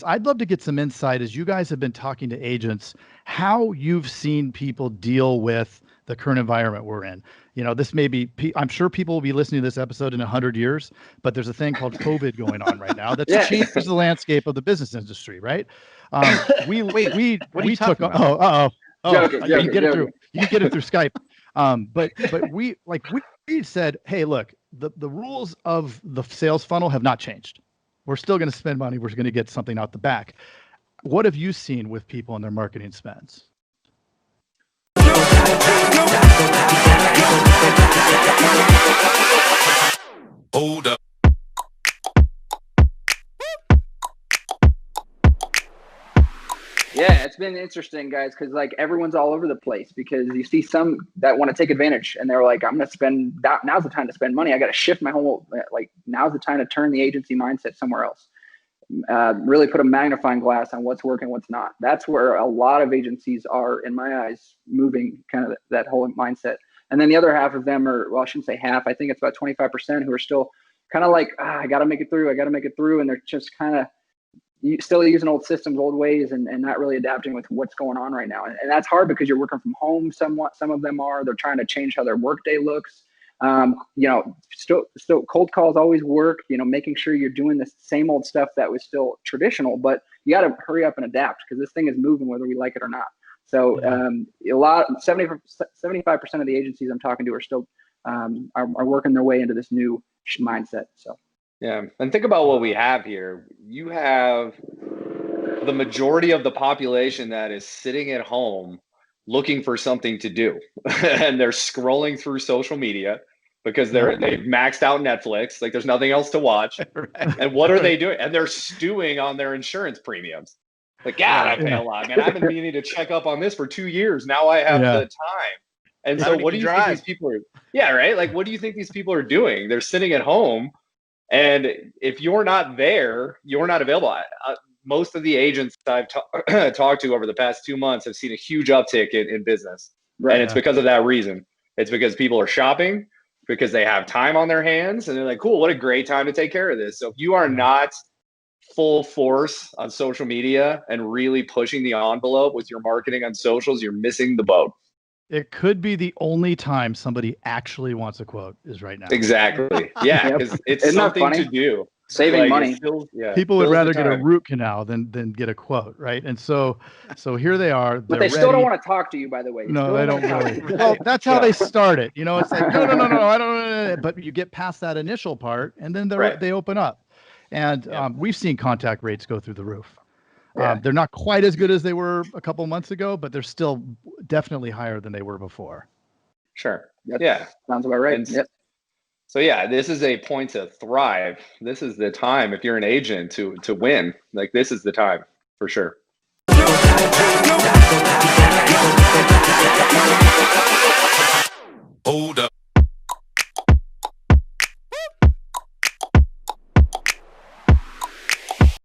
I'd love to get some insight, as you guys have been talking to agents, how you've seen people deal with the current environment we're in. This may be, I'm sure people will be listening to this episode in 100 years, but there's a thing called COVID going on right now that's changed the landscape of the business industry, right? We took, Joking. You can get it through Skype. But we said, hey, look, the rules of the sales funnel have not changed. We're still going to spend money. We're going to get something out the back. What have you seen with people and their marketing spends? Hold up. Yeah, it's been interesting, guys, because everyone's all over the place, because you see some that want to take advantage and they're like, I'm going to spend that. Now's the time to spend money. I got to shift my whole, now's the time to turn the agency mindset somewhere else. Really put a magnifying glass on what's working, what's not. That's where a lot of agencies are, in my eyes, moving kind of that whole mindset. And then the other half of them are, well, I shouldn't say half. I think it's about 25% who are still kind of like, I got to make it through. And they're just kind of still using old systems, old ways, and not really adapting with what's going on right now. And that's hard because you're working from home somewhat. Some of them are. They're trying to change how their workday looks. Still cold calls always work, making sure you're doing the same old stuff that was still traditional, but you got to hurry up and adapt, because this thing is moving whether we like it or not. So 75% of the agencies I'm talking to are still are working their way into this new mindset. So yeah, and think about what we have here. You have the majority of the population that is sitting at home looking for something to do, and they're scrolling through social media because they've maxed out Netflix. There's nothing else to watch. Right. And what are they doing? And they're stewing on their insurance premiums. God, I pay a lot, man. I've been meaning to check up on this for 2 years. Now I have the time. And so what do you think these people are? Yeah, right. What do you think these people are doing? They're sitting at home, and if you're not there, you're not available. Most of the agents I've talked to over the past 2 months have seen a huge uptick in business. Right. And it's because of that reason. It's because people are shopping, because they have time on their hands, and they're like, cool, what a great time to take care of this. So if you are not full force on social media and really pushing the envelope with your marketing on socials, you're missing the boat. It could be the only time somebody actually wants a quote is right now. Exactly. Yeah, because it's something to do. Saving money. People would rather get a root canal than get a quote, right? And so here they are. But they still don't want to talk to you, by the way. No, they don't really. Well, that's how they start it. It's like, no, I don't. But you get past that initial part, and then they open up. And we've seen contact rates go through the roof. They're not quite as good as they were a couple months ago, but they're still definitely higher than they were before. Sure. Sounds about right. So this is a point to thrive. This is the time, if you're an agent, to win. This is the time for sure. Hold up.